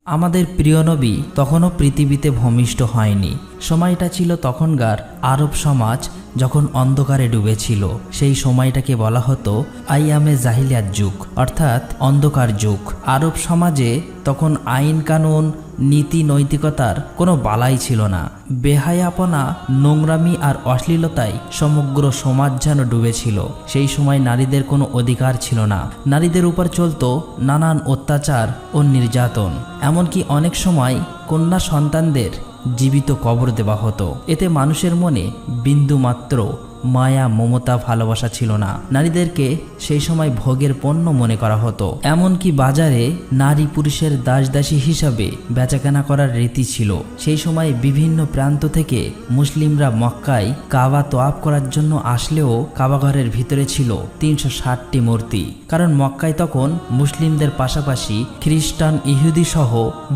আমাদের প্রিয় নবী তখনও পৃথিবীতে ভূমিষ্ঠ হয়নি। সময়টা ছিল তখনকার আরব সমাজ যখন অন্ধকারে ডুবেছিল। সেই সময়টাকে বলা হতো আইয়ামে জাহিলিয়াত যুগ, অর্থাৎ অন্ধকার যুগ। আরব সমাজে তখন আইন কানুন নীতি নৈতিকতার কোনো বালাই ছিল না। বেহায়াপনা, নোংরামি আর অশ্লীলতায় সমগ্র সমাজ যেন ডুবেছিল। সেই সময় নারীদের কোনো অধিকার ছিল না। নারীদের উপর চলতো নানান অত্যাচার ও নির্যাতন। এমনকি অনেক সময় কন্যা সন্তানদের জীবিত কবর দেওয়া হতো। এতে মানুষের মনে বিন্দুমাত্র মায়া, মমতা, ভালোবাসা ছিল না। নারীদেরকে সেই সময় ভোগের পণ্য মনে করা হতো। এমনকি বাজারে নারী পুরুষের দাসদাসী হিসাবে বেচাকেনা করার রীতি ছিল। সেই সময় বিভিন্ন প্রান্ত থেকে মুসলিমরা মক্কায় কাবা তোয়াফ করার জন্য আসলেও কাবাঘরের ভিতরে ছিল ৩৬০টি মূর্তি। কারণ মক্কায় তখন মুসলিমদের পাশাপাশি খ্রিস্টান, ইহুদি সহ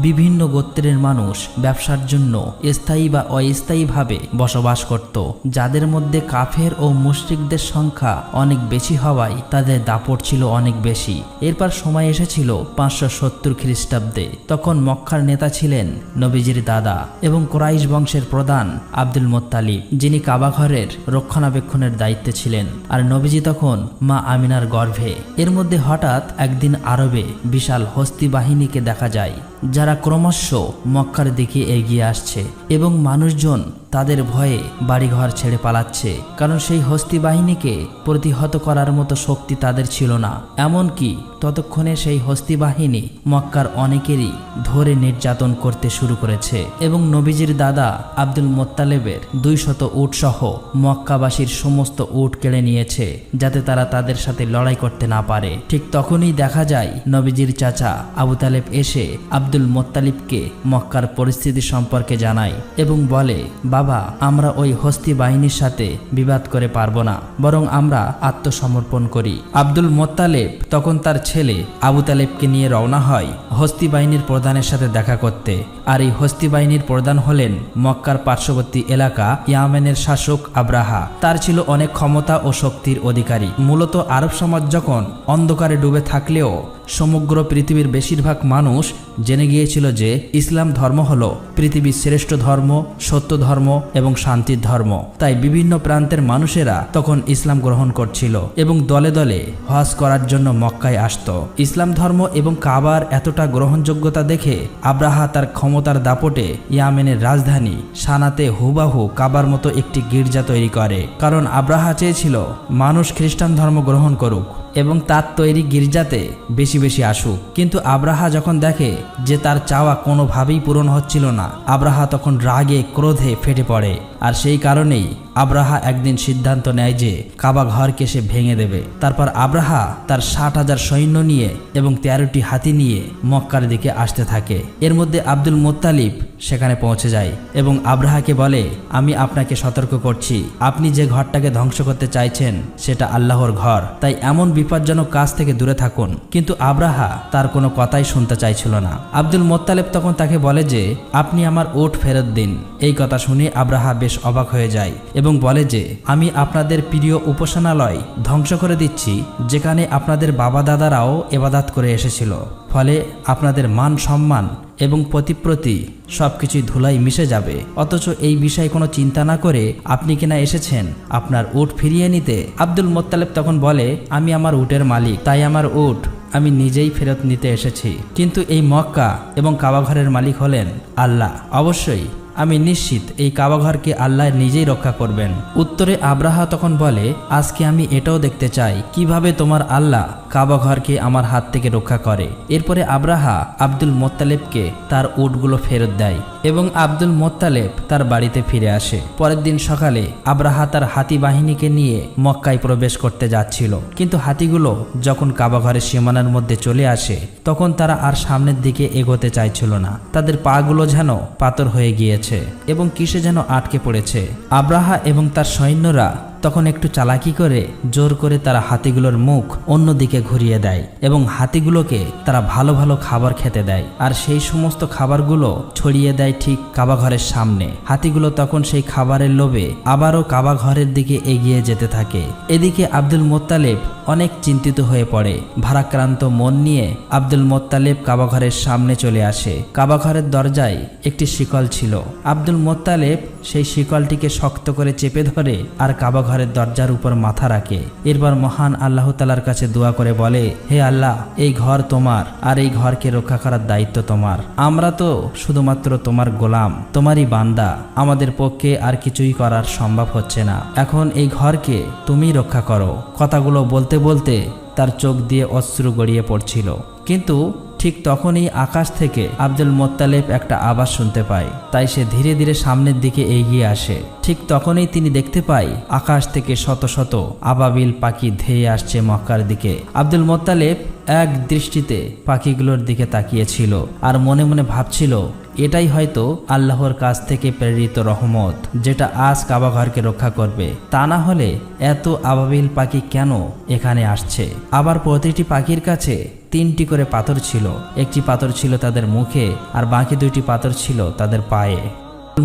বিভিন্ন গোত্রের মানুষ ব্যবসার জন্য স্থায়ী বা অস্থায়ীভাবে বসবাস করত, যাদের মধ্যে কাফের ও মুশরিকদের সংখ্যা অনেক বেশি হওয়ায় তাদের দাপট ছিল অনেক বেশি। এরপর সময় এসেছিল ৫৭০ খ্রিস্টাব্দে। তখন মক্কার নেতা ছিলেন নবীজির দাদা এবং কুরাইশ বংশের প্রধান আব্দুল মুত্তালিব, যিনি কাবাঘরের রক্ষণাবেক্ষণের দায়িত্বে ছিলেন। আর নবীজি তখন মা আমিনার গর্ভে। এর মধ্যে হঠাৎ একদিন আরবে বিশাল হস্তি বাহিনীকে দেখা যায়, যারা ক্রমশ মক্কার দিকে এগিয়ে আসছে এবং মানুষজন তাদের ভয়ে বাড়িঘর ছেড়ে পালাচ্ছে। কারণ সেই হস্তি বাহিনীকে প্রতিহত করার মতো শক্তি তাদের ছিল না। এমনকি ততক্ষণে সেই হস্তি বাহিনী মক্কার অনেকেরই ধরে নির্যাতন করতে শুরু করেছে এবং নবীজির দাদা আব্দুল মুত্তালিবের ২০০ উট সহ মক্কাবাসীর সমস্ত উট কেড়ে নিয়েছে, যাতে তারা তাদের সাথে লড়াই করতে না পারে। ঠিক তখনই দেখা যায় নবীজির চাচা আবু তালেব এসে আব্দুল মুত্তালিবকে মক্কার পরিস্থিতি সম্পর্কে জানায় এবং বলে, বাবা, আমরা ওই হস্তি বাহিনীর সাথে বিবাদ করে পারবো না, বরং আমরা আত্মসমর্পণ করি। আব্দুল মুত্তালিব তখন তার ছেলে আবু তালেবকে নিয়ে রওনা হয় হস্তি বাহিনীর প্রধানের সাথে দেখা করতে। আর এই হস্তি বাহিনীর প্রধান হলেন মক্কার পার্শ্ববর্তী এলাকা ইয়ামেনের শাসক আব্রাহা। তার ছিল অনেক ক্ষমতা ও শক্তির অধিকারী। মূলত আরব সমাজ যখন অন্ধকারে ডুবে থাকলেও সমগ্র পৃথিবীর বেশিরভাগ মানুষ জেনে গিয়েছিল যে ইসলাম ধর্ম হলো পৃথিবীর শ্রেষ্ঠ ধর্ম, সত্য ধর্ম এবং শান্তির ধর্ম। তাই বিভিন্ন প্রান্তের মানুষেরা তখন ইসলাম গ্রহণ করছিল এবং দলে দলে হজ করার জন্য মক্কায় আসত। ইসলাম ধর্ম এবং কাবার এতটা গ্রহণযোগ্যতা দেখে আব্রাহা তার ক্ষমতার দাপটে ইয়ামেনের রাজধানী সানাতে হুবাহু কাবার মতো একটি গির্জা তৈরি করে। কারণ আব্রাহা চেয়েছিল মানুষ খ্রিস্টান ধর্ম গ্রহণ করুক এবং তার তৈরি গির্জাতে বেশি বেশি আসুক। কিন্তু আব্রাহা যখন দেখে যে তার চাওয়া কোনোভাবেই পূরণ হচ্ছিল না, আব্রাহা তখন রাগে ক্রোধে ফেটে পড়ে। আর সেই কারণেই আব্রাহা একদিন সিদ্ধান্ত নেয় যে কাবা ঘরকে সে ভেঙে দেবে। তারপর আব্রাহা তার ৬০,০০০ সৈন্য নিয়ে এবং ১৩টি হাতি নিয়ে মক্কার দিকে আসতে থাকে। এর মধ্যে আব্দুল মুত্তালিব সেখানে পৌঁছে যায় এবং আব্রাহাকে বলে, আমি আপনাকে সতর্ক করছি, আপনি যে ঘরটাকে ধ্বংস করতে চাইছেন সেটা আল্লাহর ঘর, তাই এমন বিপজ্জনক কাজ থেকে দূরে থাকুন। কিন্তু আব্রাহা তার কোনো কথাই শুনতে চাইছিল না। আব্দুল মুত্তালিব তখন তাকে বলে যে, আপনি আমার উট ফেরত দিন। এই কথা শুনে আব্রাহা বেশ অবাক হয়ে যায় এবং বলে যে, আমি আপনাদের প্রিয় উপাসনালয় ধ্বংস করে দিচ্ছি, যেখানে আপনাদের বাবা দাদারাও ইবাদত করে এসেছিল। ফলে আপনাদের মান সম্মান এবং প্রতিপ্রতি সবকিছুই ধুলাই মিশে যাবে। অথচ এই বিষয়ে কোনো চিন্তা না করে আপনি কিনা এসেছেন আপনার উট ফিরিয়ে নিতে। আব্দুল মুত্তালিব তখন বলে, আমি আমার উটের মালিক, তাই আমার উট আমি নিজেই ফেরত নিতে এসেছি। কিন্তু এই মক্কা এবং কাবাঘরের মালিক হলেন আল্লাহ। অবশ্যই আমি নিশ্চিত এই কাবাঘরকে আল্লাহ নিজেই রক্ষা করবেন। উত্তরে আব্রাহা তখন বলে, আজকে আমি এটাও দেখতে চাই কিভাবে তোমার আল্লাহ কাবাঘরকে আমার হাত থেকে রক্ষা করে। এরপরে আব্রাহা আব্দুল মুত্তালিবকে তার উটগুলো ফেরত দেয় এবং আব্দুল মুত্তালিব তার বাড়িতে ফিরে আসে। পরের দিন সকালে আব্রাহা তার হাতি বাহিনীকে নিয়ে মক্কায় প্রবেশ করতে যাচ্ছিল। কিন্তু হাতিগুলো যখন কাবাঘরের সীমানার মধ্যে চলে আসে, তখন তারা আর সামনের দিকে এগোতে চাইছিল না। তাদের পাগুলো যেন পাথর হয়ে গিয়েছে এবং কিসে যেন আটকে পড়েছে। আব্রাহা এবং তার সৈন্যরা তখন একটু চালাকি করে জোর করে তারা হাতিগুলোর মুখ অন্যদিকে ঘুরিয়ে দেয় এবং হাতিগুলোকে তারা ভালো ভালো খাবার খেতে দেয় আর সেই সমস্ত খাবারগুলো ছড়িয়ে দেয় ঠিক কাবা ঘরের সামনে। হাতিগুলো তখন সেই খাবারের লোভে আবারও কাবা ঘরের দিকে এগিয়ে যেতে থাকে। এদিকে আব্দুল মোত্তালেব অনেক চিন্তিত হয়ে পড়ে। ভারাক্রান্ত মন নিয়ে আব্দুল মোত্তালেব কাবা ঘরের সামনে চলে আসে। কাবা ঘরের দরজায় একটি শিকল ছিল। আব্দুল মোত্তালেব সেই শিকলটিকে শক্ত করে চেপে ধরে আর কাবা ঘরের দরজার উপর মাথা রাখে। এরপর মহান আল্লাহ তাআলার কাছে দোয়া করে বলে, হে আল্লাহ, এই ঘর তোমার আর এই ঘরকে রক্ষা করার দায়িত্ব তোমার। আমরা তো শুধুমাত্র তোমার গোলাম, তোমারই বান্দা। আমাদের পক্ষে আর কিছুই করার সম্ভব হচ্ছে না। এখন এই ঘরকে তুমি রক্ষা করো। কথাগুলো বলতে বলতে তার চোখ দিয়ে অশ্রু গড়িয়ে পড়ছিল। কিন্তু ঠিক তখনই আকাশ থেকে আব্দুল মোত্তালেব একটা আওয়াজ শুনতে পায়। তাই সে ধীরে ধীরে সামনের দিকে এগিয়ে আসে। ঠিক তখনই তিনি দেখতে পায় আকাশ থেকে শত শত আবাবিল পাখি ধেয়ে আসছে মক্কার দিকে। আব্দুল মোত্তালেব এক দৃষ্টিতে পাখিগুলোর দিকে তাকিয়েছিল আর মনে মনে ভাবছিল, এটাই হয়তো আল্লাহর কাছ থেকে প্রেরিত রহমত, যেটা আজ কাবা ঘরকে রক্ষা করবে। তা না হলে এত আবাবিল পাখি কেন এখানে আসছে? আবার প্রতিটি পাখির কাছে 3টি করে পাথর ছিল। একটি পাথর ছিল তাদের মুখে আর বাকি 2টি পাথর ছিল তাদের পায়ে।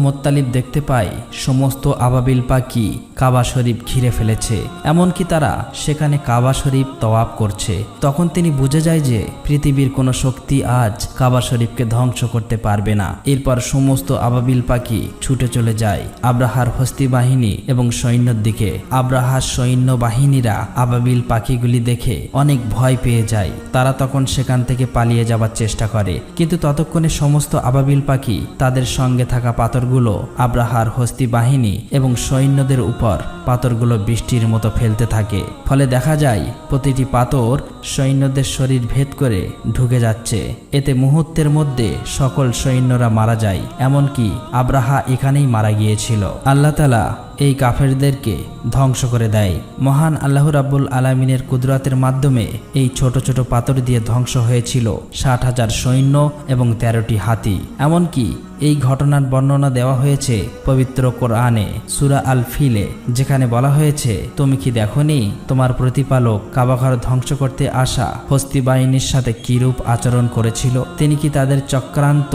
মোত্তালিব দেখতে পায় সমস্ত আবাবিল পাখি কাবা শরীফ ঘিরে ফেলেছে, এমনকি তারা সেখানে কাবা শরীফ তওয়াফ করছে। তখন তিনি বুঝে যায় যে পৃথিবীর কোনো শক্তি আজ কাবা শরীফকে ধ্বংস করতে পারবে না। এরপর সমস্ত আবাবিল পাখি ছুটে চলে যায় আব্রাহার হস্তি বাহিনী এবং সৈন্যর দিকে। আব্রাহার সৈন্য বাহিনীরা আবাবিল পাখিগুলি দেখে অনেক ভয় পেয়ে যায়। তারা তখন সেখান থেকে পালিয়ে যাবার চেষ্টা করে, কিন্তু ততক্ষণে সমস্ত আবাবিল পাখি তাদের সঙ্গে থাকা পাথরগুলো আব্রাহার হস্তি বাহিনী এবং সৈন্যদের উপর পাথরগুলো বৃষ্টির মতো ফেলতে থাকে। ফলে দেখা যায় প্রতিটি পাথর সৈন্যদের শরীর ভেদ করে ঢুকে যাচ্ছে। এতে মুহূর্তের মধ্যে সকল সৈন্যরা মারা যায়, এমনকি আব্রাহা এখানেই মারা গিয়েছিল। আল্লাহ তাআলা এই কাফেরদেরকে ধ্বংস করে দেয়। মহান আল্লাহ রাব্বুল আলামিনের কুদরতের মাধ্যমে এই ছোট ছোট পাথর দিয়ে ধ্বংস হয়েছিল 60,000 সৈন্য এবং 13টি হাতি। এমনকি এই ঘটনার বর্ণনা দেওয়া হয়েছে পবিত্র কোরআনে সূরা আল ফিলে, যেখানে বলা হয়েছে, তুমি কি দেখোনি তোমার প্রতিপালক কাবাঘর ধ্বংস করতে আসা হস্তি বাহিনীর সাথে কিরূপ আচরণ করেছিল? তিনি কি তাদের চক্রান্ত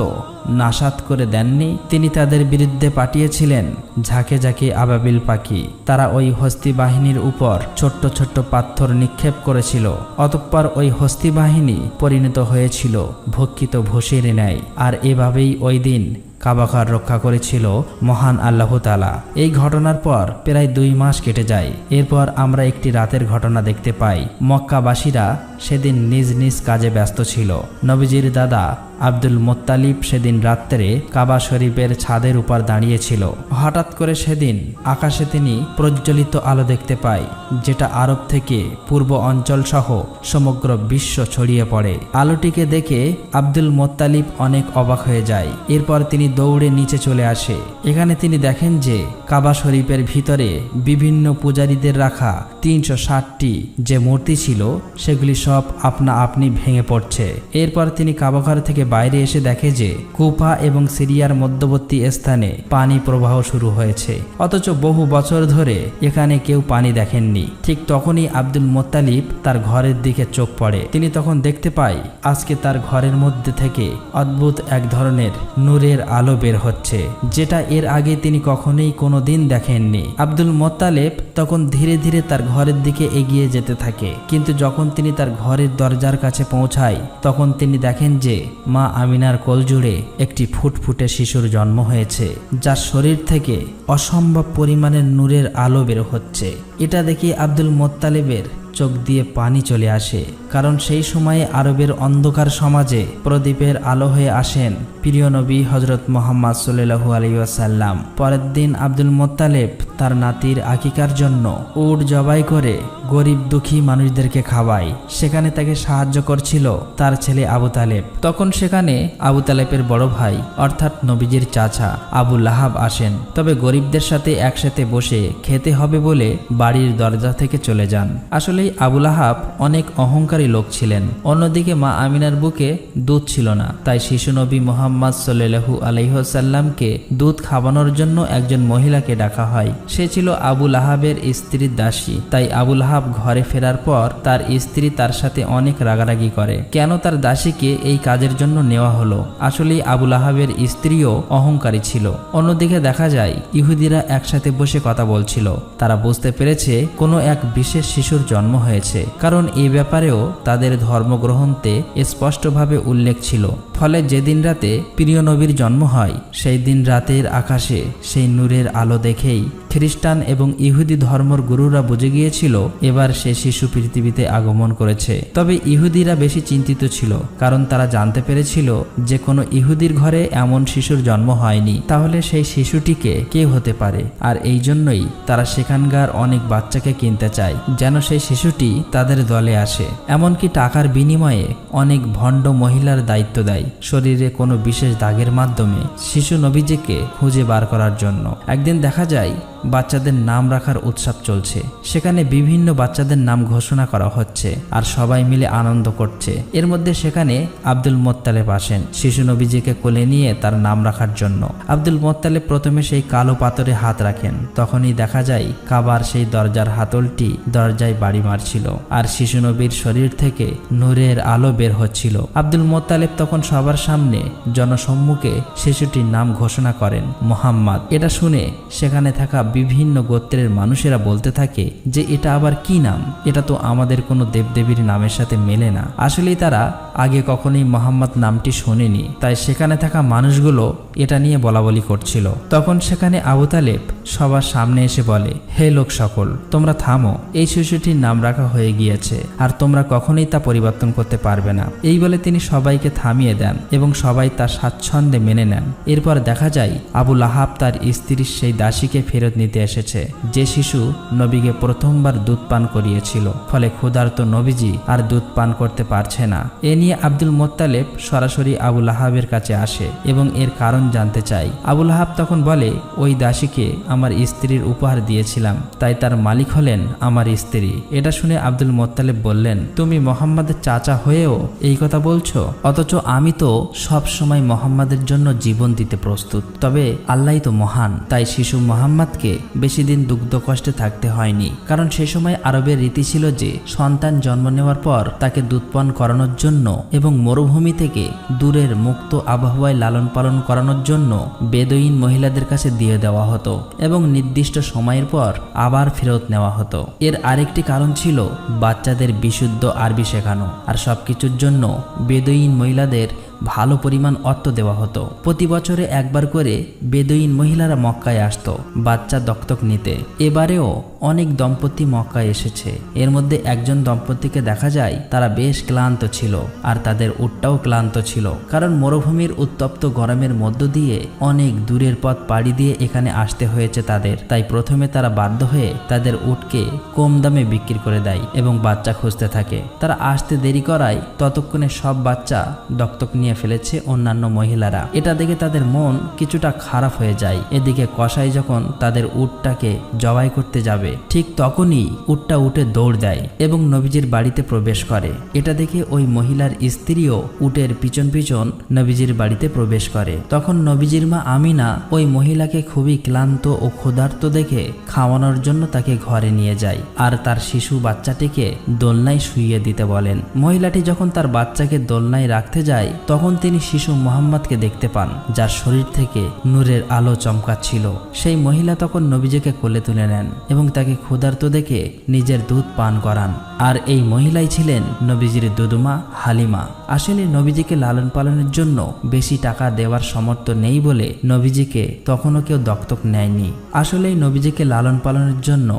নাশাত করে দেননি? তিনি তাদের বিরুদ্ধে পাঠিয়েছিলেন ঝাঁকে ঝাঁকে আবাবিল পাখি। তারা ওই হস্তি বাহিনীর উপর ছোট্ট ছোট্ট পাথর নিক্ষেপ করেছিল। অতঃপর ওই হস্তি বাহিনী পরিণত হয়েছিল ভক্ষিত ভূষির ন্যায়। আর এভাবেই ওই দিন কাবাঘর রক্ষা করেছিল মহান আল্লাহ তাআলা। এই ঘটনার পর প্রায় 2 মাস কেটে যায়। এরপর আমরা একটি রাতের ঘটনা দেখতে পাই। মক্কাবাসীরা সেদিন নিজ নিজ কাজে ব্যস্ত ছিল। নবীজির দাদা আব্দুল মোত্তালিব সেদিন রাত্রে কাবা শরীফের ছাদের উপর দাঁড়িয়েছিল। হঠাৎ করে সেদিন আকাশে তিনি প্রজ্বলিত আলো দেখতে পায়, যেটা আরব থেকে পূর্ব অঞ্চল সহ সমগ্র বিশ্ব ছড়িয়ে পড়ে। আলোটিকে দেখে আব্দুল মোত্তালিব অনেক অবাক হয়ে যায়। এরপর তিনি দৌড়ে নিচে চলে আসে। এখানে তিনি দেখেন যে কাবা শরীফের ভিতরে বিভিন্ন পূজারীদের রাখা 360টি যে মূর্তি ছিল সেগুলি সব আপনা আপনি ভেঙে পড়ছে। এরপর তিনি কাবাঘর থেকে বাইরে এসে দেখে যে কুফা এবং সিরিয়ার মধ্যবর্তী স্থানে পানি প্রবাহ শুরু হয়েছে, অথচ বহু বছর ধরে এখানে কেউ পানি দেখেননি। ঠিক তখনই আব্দুল মোত্তালিব তার ঘরের দিকে চোখ পড়ে। তিনি তখন দেখতে পায় আজকে তার ঘরের মধ্যে থেকে অদ্ভুত এক ধরনের নূরের আলো বের হচ্ছে, যেটা এর আগে তিনি কখনোই কোনোদিন দেখেননি। আব্দুল মোত্তালিব তখন ধীরে ধীরে তার ঘরের দিকে এগিয়ে যেতে থাকে, কিন্তু যখন তিনি তার ঘরের দরজার কাছে পৌঁছায় তখন তিনি দেখেন যে মা আমিনার কোলজুড়ে একটি ফুটফুটে শিশুর জন্ম হয়েছে, যার শরীর থেকে অসম্ভব পরিমাণের নূরের আলো বের হচ্ছে। এটা দেখে আব্দুল মোত্তালিবের চোখ দিয়ে পানি চলে আসে, কারণ সেই সময়ে আরবের অন্ধকার সমাজে প্রদীপের আলো হয়ে আসেন প্রিয় নবী হযরত মুহাম্মদ সাল্লাল্লাহু আলাইহি ওয়াসাল্লাম। পরের দিন আব্দুল মোত্তালিব তার নাতির আকিকার জন্য উট জবাই করে গরিব দুঃখী মানুষদেরকে খাওয়ায়। সেখানে তাকে সাহায্য করছিল তার ছেলে আবু তালেব। তখন সেখানে আবু তালেবের বড় ভাই অর্থাৎ নবীজির চাচা আবু লাহাব আসেন, তবে গরিবদের সাথে একসাথে বসে খেতে হবে বলে বাড়ির দরজা থেকে চলে যান। আসলে আসলেই আবুল আহাব অনেক অহংকারী লোক ছিলেন। অন্যদিকে মা আমিনার বুকে দুধ ছিল না, তাই শিশু নবী মুহাম্মদ সাল্লাল্লাহু আলাইহি ওয়াসাল্লামকে দুধ খাওয়ানোর জন্য একজন মহিলাকে ডাকা হয়। সে ছিল আবুল আহাবের স্ত্রীর দাসী। তাই আবুল আহাব ঘরে ফেরার পর তার স্ত্রী তার সাথে অনেক রাগারাগি করে, কেন তার দাসীকে এই কাজের জন্য নেওয়া হলো। আসলেই আবুল আহাবের স্ত্রীও অহংকারী ছিল। অন্যদিকে দেখা যায় ইহুদিরা একসাথে বসে কথা বলছিল। তারা বুঝতে পেরেছে কোনো এক বিশেষ শিশুর জন্ম হয়েছে, কারণ এই ব্যাপারেও তাদের ধর্মগ্রন্থে স্পষ্টভাবে উল্লেখ ছিল। ফলে যেদিন রাতে প্রিয় নবীর জন্ম হয়, সেই দিন রাতের আকাশে সেই নূরের আলো দেখেই খ্রিস্টান এবং ইহুদি ধর্মের গুরুরা বুঝে গিয়েছিল এবার সে শিশু পৃথিবীতে আগমন করেছে। তবে ইহুদিরা বেশি চিন্তিত ছিল, কারণ তারা জানতে পেরেছিল যে কোনো ইহুদির ঘরে এমন শিশুর জন্ম হয়নি, তাহলে সেই শিশুটিকে কে হতে পারে। আর এই জন্যই তারা সেখানকার অনেক বাচ্চাকে কিনতে চায়, যেন সেই শিশুটি তাদের দলে আসে। এমনকি টাকার বিনিময়ে অনেক ভণ্ড মহিলার দায়িত্ব দেয় শরীরে কোনো বিশেষ দাগের মাধ্যমে শিশু নবীজিকে খুঁজে বার করার জন্য। একদিন দেখা যায় বাচ্চাদের নাম রাখার উৎসব চলছে। সেখানে বিভিন্ন বাচ্চাদের নাম ঘোষণা করা হচ্ছে আর সবাই মিলে আনন্দ করছে। এর মধ্যে সেখানে আব্দুল মোত্তালেব আসেন শিশু নবীজিকে কোলে নিয়ে তার নাম রাখার জন্য। আব্দুল মোত্তালেব প্রথমে সেই কালো পাথরে হাত রাখেন, তখনই দেখা যায় কাবার সেই দরজার হাতলটি দরজায় বাড়ি মারছিল আর শিশু নবীর শরীর থেকে নূরের আলো বের হচ্ছিল। আব্দুল মোত্তালেব তখন সবার সামনে জনসম্মুখে শিশুটির নাম ঘোষণা করেন মুহাম্মদ। এটা শুনে সেখানে থাকা বিভিন্ন গোত্রের মানুষেরা বলতে থাকে যে এটা আবার কি নাম, এটা তো আমাদের কোনো দেবদেবীর নামের সাথে মেলে না। আসলেই তারা আগে কখনোই মোহাম্মদ নামটি শোনেনি, তাই সেখানে থাকা মানুষগুলো এটা নিয়ে বলাবলি করছিল। তখন সেখানে আবু তালেব সবার সামনে এসে বলে, হে লোক সকল, তোমরা থামো, এই শিশুটির নাম রাখা হয়ে গিয়েছে আর তোমরা কখনোই তা পরিবর্তন করতে পারবে না। এই বলে তিনি সবাইকে থামিয়ে দেন এবং সবাই তার স্বাচ্ছন্দ্যে মেনে নেন। এরপর দেখা যায় আবুল আহাব তার স্ত্রীর সেই দাসীকে ফেরত নিতে এসেছে, যে শিশু নবীকে প্রথমবার দুধ পান করিয়েছিল। ফলে ক্ষুধার্ত নবীজি আর দুধ পান করতে পারছে না। এ নিয়ে আব্দুল মোত্তালেব সরাসরি আবুল আহাবের কাছে আসে এবং এর কারণ জানতে চায়। আবুল আহাব তখন বলে, ওই দাসীকে আমার স্ত্রীর উপহার দিয়েছিলাম, তাই তার মালিক হলেন আমার স্ত্রী। এটা শুনে আব্দুল মোত্তালেব বললেন, তুমি মোহাম্মদের চাচা হয়েও এই কথা বলছো? অথচ আমি তো সব সময় মোহাম্মদের জন্য জীবন দিতে প্রস্তুত। তবে আল্লাহই তো মহান, তাই শিশু মোহাম্মদকে বেশি দিন দুগ্ধ কষ্টে থাকতে হয়নি। কারণ সে সময় আরবের রীতি ছিল যে সন্তান জন্ম নেওয়ার পর তাকে দুধপান করানোর জন্য এবং মরুভূমি থেকে দূরের মুক্ত আবহাওয়ায় লালন পালন করানোর জন্য বেদুইন মহিলাদের কাছে দিয়ে দেওয়া হতো এবং নির্দিষ্ট সময়ের পর আবার ফেরত নেওয়া হতো। এর আরেকটি কারণ ছিল বাচ্চাদের বিশুদ্ধ আরবি শেখানো, আর সবকিছুর জন্য বেদুইন মহিলাদের ভালো পরিমাণ অর্থ দেওয়া হতো। প্রতি বছরে একবার করে বেদুইন মহিলারা মক্কায় আসতো বাচ্চা দত্তক নিতে। এবারেও অনেক দম্পতি মক্কায় এসেছে। এর মধ্যে একজন দম্পতিকে দেখা যায় তারা বেশ ক্লান্ত ছিল আর তাদের উটটাও ক্লান্ত ছিল, কারণ মরুভূমির উত্তপ্ত গরমের মধ্য দিয়ে অনেক দূরের পথ পাড়ি দিয়ে এখানে আসতে হয়েছে তাদের। তাই প্রথমে তারা বাধ্য হয়ে তাদের উটকে কম দামে বিক্রি করে দেয় এবং বাচ্চা খুঁজতে থাকে। তারা আসতে দেরি করায় ততক্ষণে সব বাচ্চা দত্তক নিয়ে ফেলেছে অন্যান্য মহিলারা। এটা দেখে তাদের মন কিছুটা খারাপ হয়ে যায়। এদিকে কসাই যখন তাদের উটটাকে জবাই করতে যাবে, ঠিক তখনই উটটা উঠে দৌড় দেয় এবং নবীজির বাড়িতে প্রবেশ করে। এটা দেখে ওই মহিলার স্ত্রীও উটের পিছন পিছন নবীজির বাড়িতে প্রবেশ করে। তখন নবীজির মা আমিনা ওই মহিলাকে খুবই ক্লান্ত ও ক্ষুধার্ত দেখে খাওয়ানোর জন্য তাকে ঘরে নিয়ে যায় আর তার শিশু বাচ্চাটিকে দোলনায় শুইয়ে দিতে বলেন। মহিলাটি যখন তার বাচ্চাকে দোলনায় রাখতে যায়, তখন তিনি শিশু মোহাম্মদকে দেখতে পান, যার শরীর থেকে নূরের আলো চমকাচ্ছিল। সেই মহিলা তখন নবীজিকে কোলে তুলে নেন এবং তাকে ক্ষুধার্ত দেখে নিজের দুধ পান করান। আর এই মহিলাই ছিলেন নবীজির দুদুমা হালিমা। আসলে নবীজিকে লালন পালনের জন্য বেশি টাকা দেওয়ার সামর্থ্য নেই বলে নবীজিকে তখনও কেউ দত্তক নেয়নি। আসলেই নবীজিকে লালন পালনের জন্য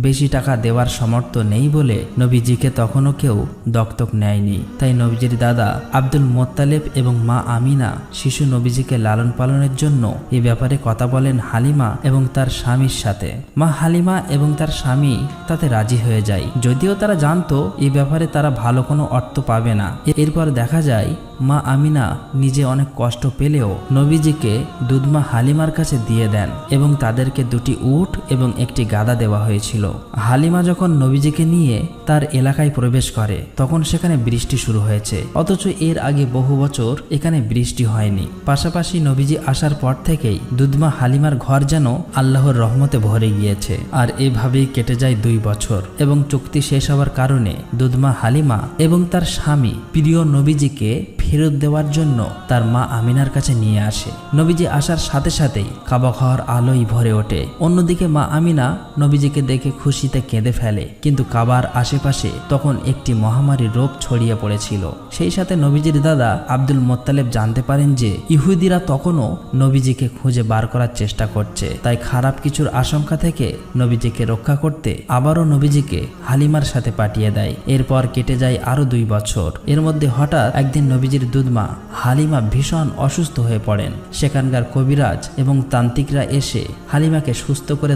বেশি টাকা দেওয়ার সামর্থ্য নেই বলে নবীজিকে তখনও কেউ দত্তক নেয়নি। তাই নবীজির দাদা আব্দুল মোত্তালেব এবং মা আমিনা শিশু নবীজিকে লালন পালনের জন্য এ ব্যাপারে কথা বলেন হালিমা এবং তার স্বামীর সাথে। মা হালিমা এবং তার স্বামী তাতে রাজি হয়ে যায়, যদিও তারা জানতো এই ব্যাপারে তারা ভালো কোনো অর্থ পাবে না। এরপর দেখা যায় মা আমিনা নিজে অনেক কষ্ট পেলেও নবীজিকে দুধমা হালিমার কাছে দিয়ে দেন এবং তাদেরকে দুটি উট এবং একটি গাদা দেওয়া হয়েছিল। হালিমা যখন নবীজিকে নিয়ে তার এলাকায় প্রবেশ করে তখন সেখানে বৃষ্টি শুরু হয়েছে, অথচ এর আগে বহু বছর এখানে বৃষ্টি হয়নি। পাশাপাশি নবীজি আসার পর থেকেই দুধমা হালিমার ঘর যেন আল্লাহর রহমতে ভরে গিয়েছে। আর এভাবেই কেটে যায় 2 বছর এবং চুক্তি শেষ হওয়ার কারণে দুধমা হালিমা এবং তার স্বামী প্রিয় নবীজিকে ফেরত দেওয়ার জন্য তার মা আমিনার কাছে নিয়ে আসে। নবীজি আসার সাথে সাথেই কাবা ঘর আলোয় ভরে ওঠে। অন্যদিকে মা আমিনা নবীজিকে দেখে খুশিতে কেঁদে ফেলে, কিন্তু কাবার আশেপাশে তখন একটি মহামারী রোগ ছড়িয়ে পড়েছিল। সেই সাথে নবীজির দাদা আব্দুল মোত্তালেব জানতে পারেন যে ইহুদিরা তখনও নবীজিকে খুঁজে বার করার চেষ্টা করছে। তাই খারাপ কিছুর আশঙ্কা থেকে নবীজিকে রক্ষা করতে আবারও নবীজিকে হালিমার সাথে পাঠিয়ে দেয়। এরপর কেটে যায় আরো 2 বছর। এর মধ্যে হঠাৎ একদিন নবীজির দুধমা হালিমা ভীষণ অসুস্থ হয়ে পড়েন। সেখানকার কবিরাজ এবং তান্ত্রিকরা এসে হালিমাকে সুস্থ করে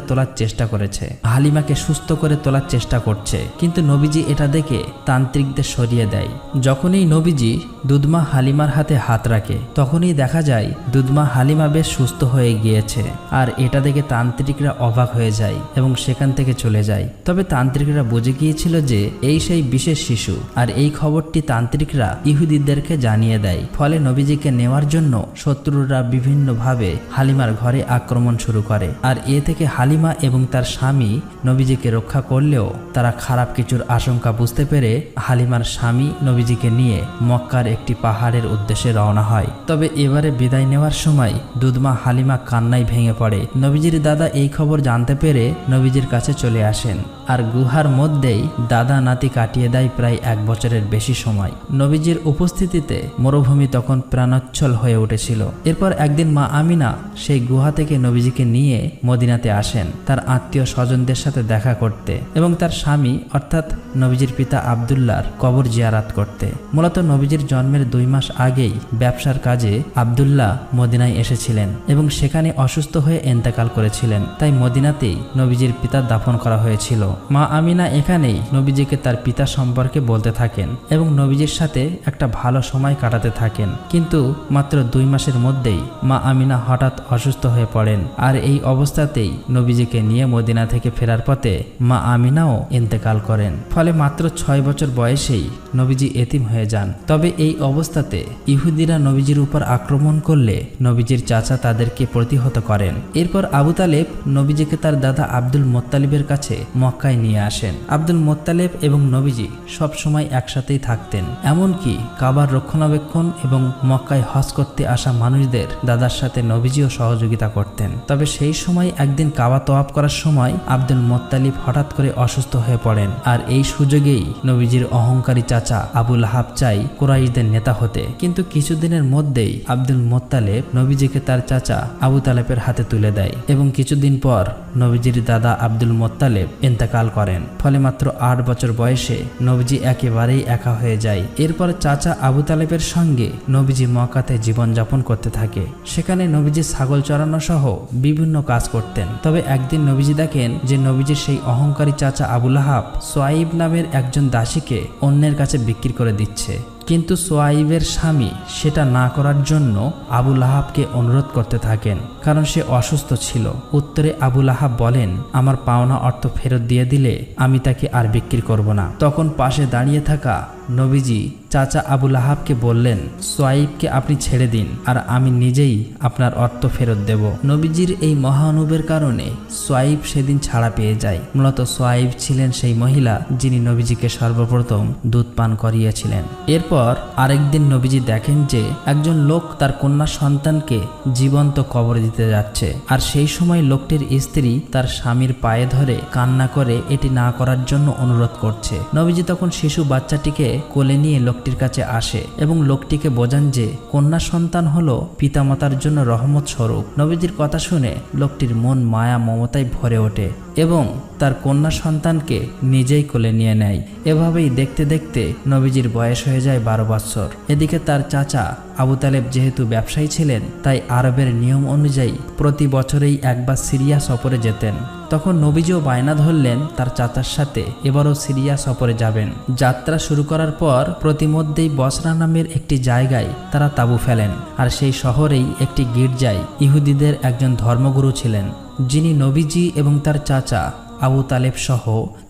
তোলার চেষ্টা করছে, কিন্তু নবীজি এটা দেখে তান্ত্রিকদের সরিয়ে দেয়। যখনই নবীজি দুধমা হালিমার হাতে হাত রাখে তখনই দেখা যায় দুধমা হালিমা বেশ সুস্থ হয়ে গিয়েছে। আর এটা দেখে তান্ত্রিকরা অবাক হয়ে যায় এবং সেখান থেকে চলে যায়। তবে তান্ত্রিকরা বুঝে গিয়েছিল যে এই সেই বিশেষ শিশু, আর এই খবরটি তান্ত্রিকরা ইহুদিদেরকে জানিয়ে দেয়। ফলে নবীজিকে নেওয়ার জন্য শত্রুরা বিভিন্নভাবে হালিমার ঘরে আক্রমণ শুরু করে। আর এ থেকে হালিমা এবং তার স্বামী নবীজিকে রক্ষা করলেও তারা খারাপ কিছুর আশঙ্কা বুঝতে পেরে হালিমার স্বামী নবীজিকে নিয়ে মক্কার একটি পাহাড়ের উদ্দেশ্যে রওনা হয়। তবে এবারে বিদায় নেওয়ার সময় দুধমা হালিমা কান্নায় ভেঙে পড়ে। নবীজির দাদা এই খবর জানতে পেরে নবীজির কাছে চলে আসেন, আর গুহার মধ্যেই দাদা নাতি কাটিয়ে দেয় প্রায় 1 বছরের বেশি সময়। নবীজির উপস্থিতিতে মরুভূমি তখন প্রাণোচ্ছল হয়ে উঠেছিল। এরপর একদিন মা আমিনা সেই গুহা থেকে নবীজিকে নিয়ে মদিনাতে আসেন তার আত্মীয় স্বজনদের সাথে দেখা করতে এবং তার স্বামী অর্থাৎ নবীজির পিতা আব্দুল্লাহর কবর জিয়ারাত করতে। মূলত নবীজির জন্মের 2 মাস আগেই ব্যবসার কাজে আব্দুল্লাহ মদিনায় এসেছিলেন এবং সেখানে অসুস্থ হয়ে ইন্তেকাল করেছিলেন। তাই মদিনাতেই নবীজির পিতা দাফন করা হয়েছিল। মা আমিনা এখানেই নবীজিকে তার পিতা সম্পর্কে বলতে থাকেন এবং নবীজির সাথে একটা ভালো সময় কাটাতে থাকেন। কিন্তু মাত্র 2 মাসের মধ্যেই মা আমিনা হঠাৎ অসুস্থ হয়ে পড়েন। আর এই অবস্থাতেই নবীজিকে নিয়ে মদিনা থেকে ফেরার পথে মা আমিনাও ইন্তেকাল করেন। ফলে মাত্র 6 বছর বয়সেই নবীজি এতিম হয়ে যান। তবে এই অবস্থাতে ইহুদিরা নবীজির উপর আক্রমণ করলে নবীজির চাচা তাদেরকে প্রতিহত করেন। এরপর আবু তালেব নবীজিকে তার দাদা আব্দুল মোত্তালিবের কাছে মক্কায় নিয়ে আসেন। আব্দুল মোত্তালেব এবং নবীজি সব সময় একসাথেই থাকতেন। এমনকি কাবার রক্ষণাবেক্ষণ এবং মক্কায় হজ করতে আসা মানুষদের দাদার সাথে নবীজিও সহযোগিতা করতেন। তবে সেই সময় একদিন কাবা তওয়াফ করার সময় আব্দুল মোত্তালিব হঠাৎ করে অসুস্থ হয়ে পড়েন। আর এই সুযোগেই নবীজির অহংকারী চাচা আবু লাহাব চাই কুরাইশদের নেতা হতে, কিন্তু কিছুদিনের মধ্যেই আব্দুল মোত্তালেব নবীজিকে তার চাচা আবু তালেবের হাতে তুলে দেয় এবং কিছুদিন পর নবীজির দাদা আব্দুল মোত্তালেব ইন্তেকাল করেন। ফলে মাত্র 8 বছর বয়সে নবীজি একেবারেই একা হয়ে যায়। এরপর চাচা আবু তালেবের সঙ্গে নবীজি মক্কাতে জীবনযাপন করতে থাকে। সেখানে নবীজি ছাগল চড়ানো সহ বিভিন্ন কাজ করতেন। তবে একদিন নবীজি দেখেন যে নবীজির সেই অহংকারী চাচা আবু লাহাব সোয়াইব নামের একজন দাসীকে অন্যের কাছে বিক্রি করে দিচ্ছে। কিন্তু সোয়াইবের স্বামী সেটা না করার জন্য আবু লাহাবকে অনুরোধ করতে থাকেন, কারণ সে অসুস্থ ছিল। উত্তরে আবু লাহাব বলেন, আমার পাওনা অর্থ ফেরত দিয়ে দিলে আমি তাকে আর বিক্রি করব না। তখন পাশে দাঁড়িয়ে থাকা নবীজি চাচা আবু লাহাবকে বললেন, সোয়াইবকে আপনি ছেড়ে দিন আর আমি নিজেই আপনার অর্থ ফেরত দেব। নবীজির এই মহানুভবের কারণে সোয়াইব সেদিন ছাড়া পেয়ে যায়। মূলত সোয়াইব ছিলেন সেই মহিলা যিনি নবীজিকে সর্বপ্রথম দুধ পান করিয়েছিলেন। এরপর আরেকদিন নবীজি দেখেন যে একজন লোক তার কন্যা সন্তানকে জীবন্ত কবর দিতে যাচ্ছে। আর সেই সময় লোকটির স্ত্রী তার স্বামীর পায়ে ধরে কান্না করে এটি না করার জন্য অনুরোধ করছে। নবীজি তখন শিশু বাচ্চাটিকে কোলে নিয়ে লোকটির কাছে আসে এবং লোকটিকে বোঝান যে কন্যা সন্তান হলো পিতামাতার জন্য রহমত স্বরূপ। নবীজির কথা শুনে লোকটির মন মায়া মমতায় ভরে ওঠে এবং তার কন্যা সন্তানকে নিজেই কোলে নিয়ে নেয়। এভাবেই দেখতে দেখতে নবীজির বয়স হয়ে যায় 12 বছর। এদিকে তার চাচা আবু তালেব যেহেতু ব্যবসায়ী ছিলেন, তাই আরবের নিয়ম অনুযায়ী প্রতি বছরেই একবার সিরিয়া সফরে যেতেন। তখন নবীজিও বায়না ধরলেন তার চাচার সাথে এবারও সিরিয়া সফরে যাবেন। যাত্রা শুরু করার পর প্রতিমধ্যেই বসরা নামের একটি জায়গায় তারা তাঁবু ফেলেন। আর সেই শহরেই একটি গির্জায় ইহুদিদের একজন ধর্মগুরু ছিলেন, যিনি নবীজি এবং তার চাচা আবু তালেব সহ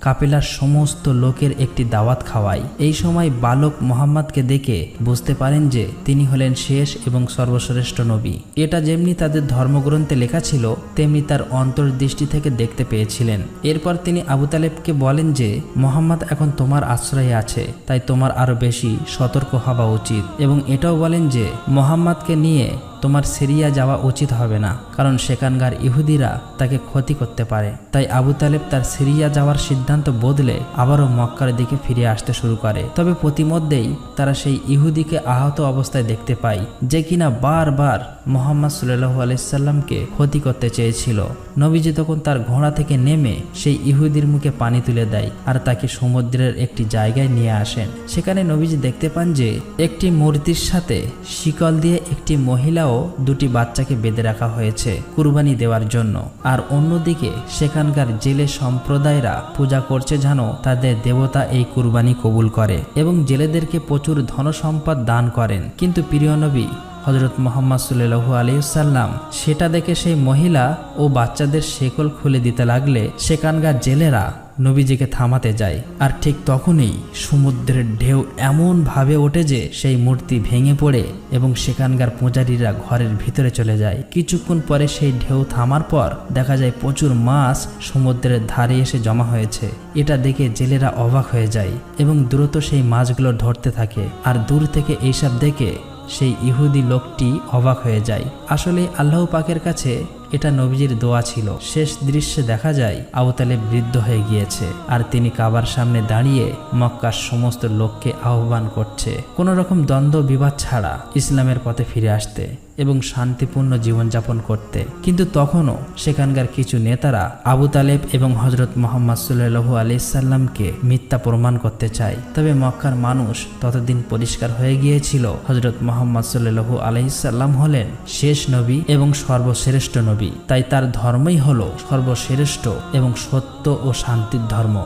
কাফেলার সমস্ত লোকের একটি দাওয়াত খাওয়ায়। এই সময় বালক মোহাম্মদকে দেখে বুঝতে পারেন যে তিনি হলেন শেষ এবং সর্বশ্রেষ্ঠ নবী। এটা যেমনি তাদের ধর্মগ্রন্থে লেখা ছিল, তেমনি তার অন্তর্দৃষ্টি থেকে দেখতে পেয়েছিলেন। এরপর তিনি আবু তালেবকে বলেন যে মোহাম্মদ এখন তোমার আশ্রয়ে আছে, তাই তোমার আরো বেশি সতর্ক হওয়া উচিত। এবং এটাও বলেন যে মোহাম্মদকে নিয়ে তোমার সিরিয়া যাওয়া উচিত হবে না, কারণ সেখানকার ইহুদিরা তাকে ক্ষতি করতে পারে। তাই আবু তালেব তার সিরিয়া যাওয়ার সিদ্ধান্ত বদলে আবারও মক্কার দিকে ফিরে আসতে শুরু করে। তবে প্রতিমধ্যেই তারা সেই ইহুদিকে আহত অবস্থায় দেখতে পায়, যে কিনা বারবার মুহাম্মদ সাল্লাল্লাহু আলাইহি সাল্লামকে ক্ষতি করতে চেয়েছিল। নবীজি তখন তার ঘোড়া থেকে নেমে সেই ইহুদির মুখে পানি তুলে দেয় আর তাকে সমুদ্রের একটি জায়গায় নিয়ে আসেন। সেখানে নবীজি দেখতে পান যে একটি মূর্তির সাথে শিকল দিয়ে একটি মহিলাও দুটি বাচ্চাকে বেঁধে রাখা হয়েছে কুরবানি দেওয়ার জন্য। আর অন্যদিকে সেখানকার জেলে সম্প্রদায়রা পূজা করছে যেন তাদের দেবতা এই কুরবানি কবুল করে এবং জেলেদেরকে প্রচুর ধনসম্পদ দান করেন। কিন্তু প্রিয় নবী হযরত মুহাম্মদ সাল্লাল্লাহু আলাইহি সাল্লাম সেটা দেখে সেই মহিলা ও বাচ্চাদের শেকল খুলে দিতে লাগলে সেখানকার জেলেরা নবীজিকে থামাতে যায়। আর ঠিক তখনই সমুদ্রের ঢেউ এমন ভাবে ওঠে যে সেই মূর্তি ভেঙে পড়ে এবং সেখানকার পূজারীরা ঘরের ভিতরে চলে যায়। কিছুক্ষণ পরে সেই ঢেউ থামার পর দেখা যায় প্রচুর মাছ সমুদ্রের ধারে এসে জমা হয়েছে। এটা দেখে জেলেরা অবাক হয়ে যায় এবং দ্রুত সেই মাছগুলো ধরতে থাকে। আর দূর থেকে এইসব দেখে সেই ইহুদি লোকটি অবাক হয়ে যায়। আসলে আল্লাহ পাকের কাছে এটা নবীজির দোয়া ছিল। শেষ দৃশ্যে দেখা যায় আবু তালেব বৃদ্ধ হয়ে গিয়েছে আর তিনি কাবার সামনে দাঁড়িয়ে মক্কার সমস্ত লোককে আহ্বান করছে কোনো রকম দ্বন্দ্ব বিবাদ ছাড়া ইসলামের পথে ফিরে আসতে এবং শান্তিপূর্ণ জীবনযাপন করতে। কিন্তু তখনও সেখানকার কিছু নেতারা আবু তালেব এবং হযরত মুহাম্মদ সাল্লাল্লাহু আলাইহি সাল্লামকে মিথ্যা প্রমাণ করতে চায়। তবে মক্কার মানুষ ততদিন পরিষ্কার হয়ে গিয়েছিল হযরত মুহাম্মদ সাল্লাল্লাহু আলাইহি সাল্লাম হলেন শেষ নবী এবং সর্বশ্রেষ্ঠ নবী। তাই তার ধর্মই হলো সর্বশ্রেষ্ঠ এবং সত্য ও শান্তির ধর্ম।